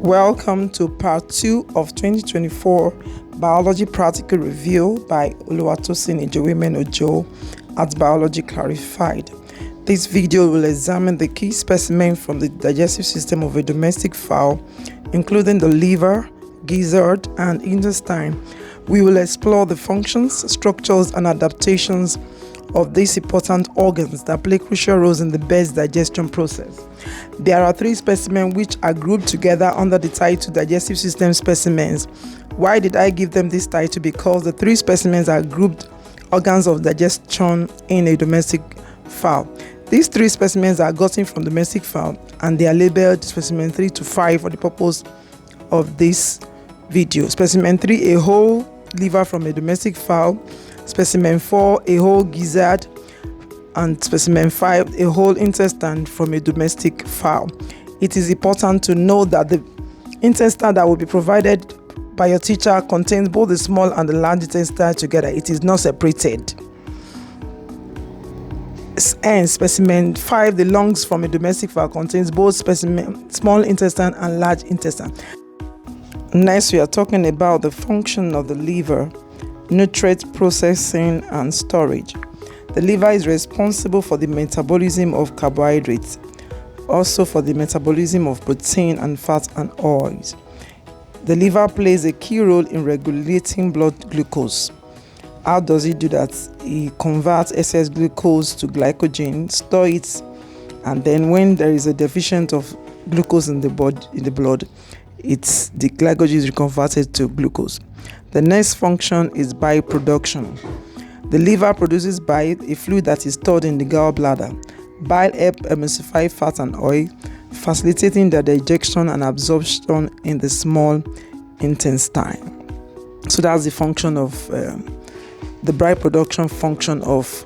Welcome to part 2 of 2024 Biology Practical Review by Oluwatosin Ijewemen-Ojo at Biology Clarified. This video will examine the key specimen from the digestive system of a domestic fowl, including the liver, gizzard, and intestine. We will explore the functions, structures, and adaptations of these important organs that play crucial roles in the bird's digestion process. There are 3 specimens which are grouped together under the title Digestive System Specimens. Why did I give them this title? Because the 3 specimens are grouped organs of digestion in a domestic fowl. These 3 specimens are gotten from domestic fowl and they are labeled specimen 3 to 5 for the purpose of this video. Specimen 3, a whole liver from a domestic fowl. Specimen 4, a whole gizzard, and specimen 5, a whole intestine from a domestic fowl. It is important to know that the intestine that will be provided by your teacher contains both the small and the large intestine together. It is not separated. And specimen 5, the lungs from a domestic fowl, contains both specimen small intestine and large intestine. Next, we are talking about the function of the liver, nutrient processing and storage. The liver is responsible for the metabolism of carbohydrates, also for the metabolism of protein and fat and oils. The liver plays a key role in regulating blood glucose. How does it do that? It converts excess glucose to glycogen, store it, and then when there is a deficient of glucose in the blood, the glycogen is reconverted to glucose. The next function is bile production. The liver produces bile, a fluid that is stored in the gallbladder. Bile helps emulsify fat and oil, facilitating their digestion and absorption in the small intestine. So that's the function of the bile production function of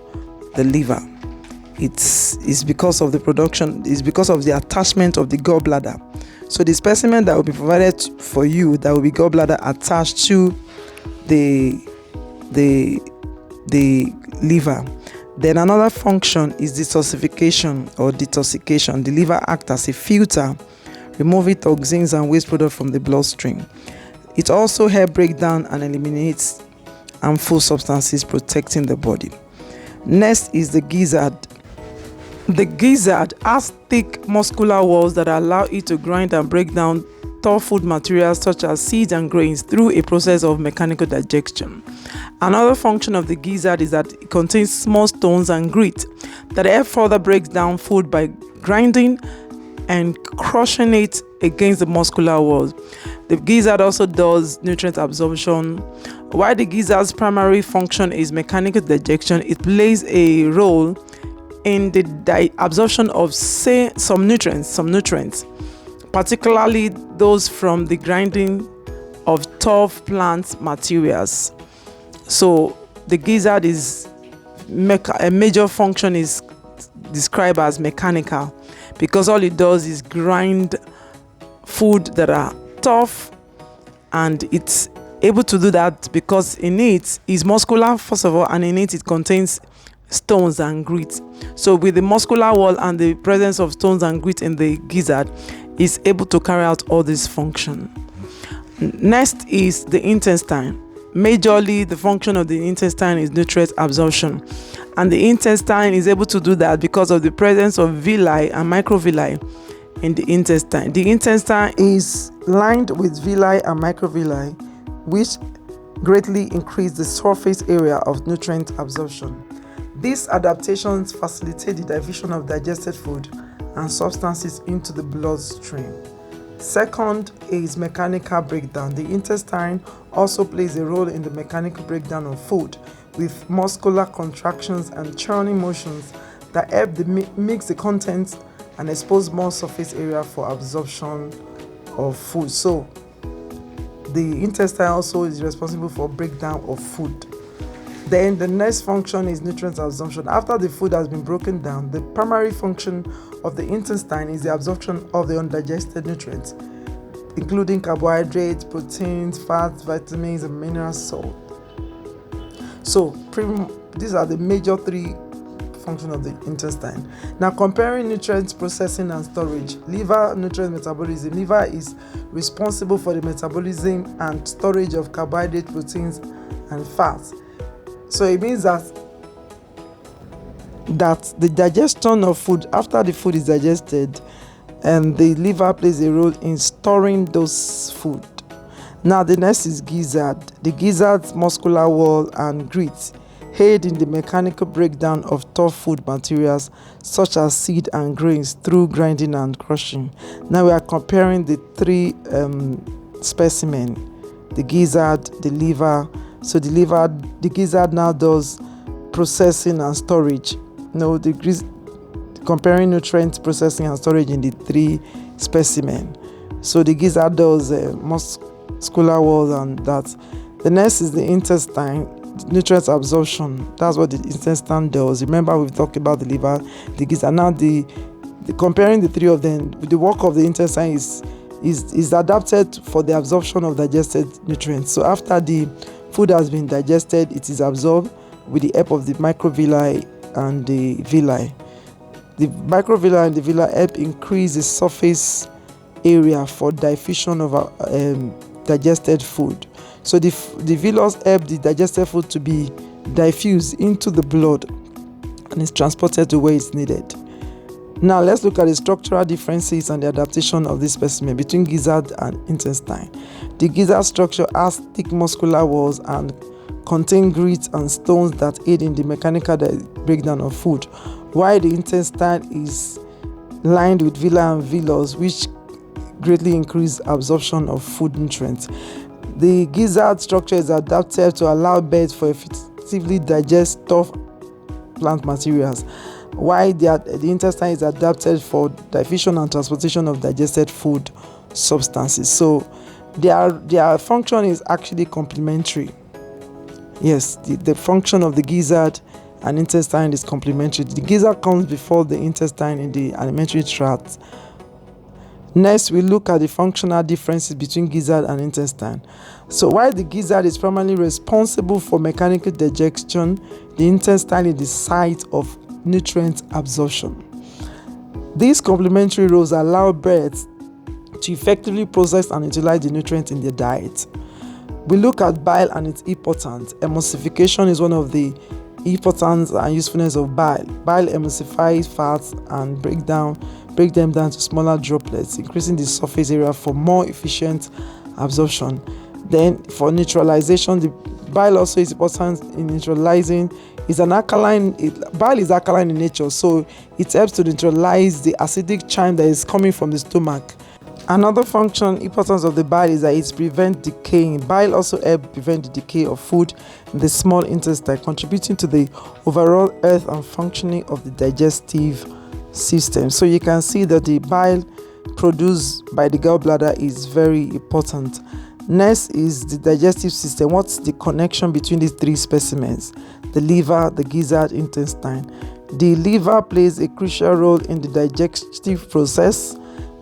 the liver. It's because of the production, it's because of the attachment of the gallbladder. So the specimen that will be provided for you, that will be gallbladder attached to the liver. Then another function is detoxification or detoxification. The liver acts as a filter, removing toxins and waste products from the bloodstream. It also helps break down and eliminate harmful substances, protecting the body. Next is the gizzard. The gizzard has thick muscular walls that allow it to grind and break down tough food materials such as seeds and grains through a process of mechanical digestion. Another function of the gizzard is that it contains small stones and grit that help further break down food by grinding and crushing it against the muscular walls. The gizzard also does nutrient absorption. While the gizzard's primary function is mechanical digestion, it plays a role in the absorption of some nutrients, particularly those from the grinding of tough plant materials. So the gizzard is a major function is described as mechanical because all it does is grind food that are tough, and it's able to do that because in it is muscular first of all, and in it contains stones and grit. So with the muscular wall and the presence of stones and grit in the gizzard, is able to carry out all this function. Next is the intestine. Majorly, the function of the intestine is nutrient absorption, and the intestine is able to do that because of the presence of villi and microvilli in the intestine. The intestine is lined with villi and microvilli, which greatly increase the surface area of nutrient absorption. These adaptations facilitate the division of digested food and substances into the bloodstream. Second is mechanical breakdown. The intestine also plays a role in the mechanical breakdown of food with muscular contractions and churning motions that help mix the contents and expose more surface area for absorption of food. So the intestine also is responsible for breakdown of food. Then the next function is nutrient absorption. After the food has been broken down, the primary function of the intestine is the absorption of the undigested nutrients, including carbohydrates, proteins, fats, vitamins, and mineral salt. So these are the major 3 function of the intestine. Now, comparing nutrient processing and storage. Liver nutrient metabolism. Liver is responsible for the metabolism and storage of carbohydrate, proteins, and fats. So it means that the digestion of food, after the food is digested, and the liver plays a role in storing those food. Now the next is gizzard. The gizzard's muscular wall and grit aid in the mechanical breakdown of tough food materials such as seed and grains through grinding and crushing. Now we are comparing the three specimen, the gizzard, the liver. So the gizzard now does processing and storage. No, comparing nutrient processing and storage in the three specimen. So the gizzard does muscular wall and that. The next is the intestine, nutrient absorption. That's what the intestine does. Remember, we've talked about the liver, the gizzard. Now comparing the three of them, the work of the intestine is adapted for the absorption of digested nutrients. So after the food has been digested, it is absorbed with the help of the microvilli and the villi. The microvilli and the villi help increase the surface area for diffusion of digested food. So the villi help the digested food to be diffused into the blood and is transported to where it's needed. Now let's look at the structural differences and the adaptation of this specimen between gizzard and intestine. The gizzard structure has thick muscular walls and contain grit and stones that aid in the mechanical breakdown of food, while the intestine is lined with villi and villus, which greatly increase absorption of food nutrients. The gizzard structure is adapted to allow birds to effectively digest tough plant materials, while the intestine is adapted for diffusion and transportation of digested food substances. So their function is actually complementary. Yes, the function of the gizzard and intestine is complementary. The gizzard comes before the intestine in the alimentary tract. Next, we look at the functional differences between gizzard and intestine. So while the gizzard is primarily responsible for mechanical digestion, the intestine is the site of nutrient absorption. These complementary roles allow birds to effectively process and utilize the nutrients in their diet. We look at bile and its importance. Emulsification is one of the importance and usefulness of bile. Bile emulsifies fats and break them down to smaller droplets, increasing the surface area for more efficient absorption. Then for neutralization, the bile also is important in neutralizing. Bile is alkaline in nature, so it helps to neutralize the acidic chime that is coming from the stomach. Another importance of the bile is that it prevents decaying. Bile also helps prevent the decay of food in the small intestine, contributing to the overall health and functioning of the digestive system. So you can see that the bile produced by the gallbladder is very important. Next is the digestive system. What's the connection between these three specimens? The liver, the gizzard, intestine. The liver plays a crucial role in the digestive process,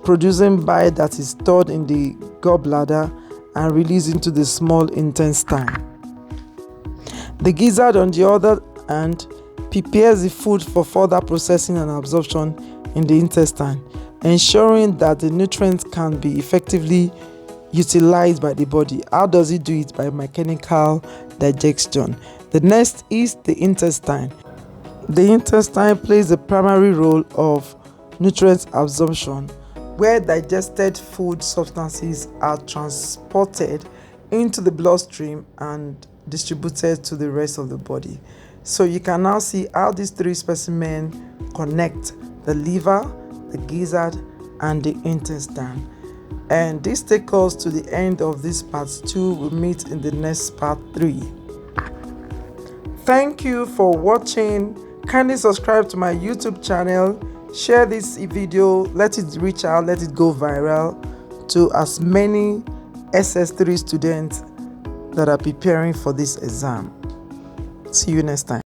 producing bile that is stored in the gallbladder and released into the small intestine. The gizzard, on the other hand, prepares the food for further processing and absorption in the intestine, ensuring that the nutrients can be effectively utilized by the body. How does it do it? By mechanical digestion. The next is the intestine. The intestine plays the primary role of nutrient absorption, where digested food substances are transported into the bloodstream and distributed to the rest of the body. So you can now see how these three specimens connect: the liver, the gizzard, and the intestine. And this takes us to the end of this part 2. We'll meet in the next part 3. Thank you for watching. Kindly subscribe to my YouTube channel. Share this video, let it reach out, let it go viral to as many SS3 students that are preparing for this exam. See you next time.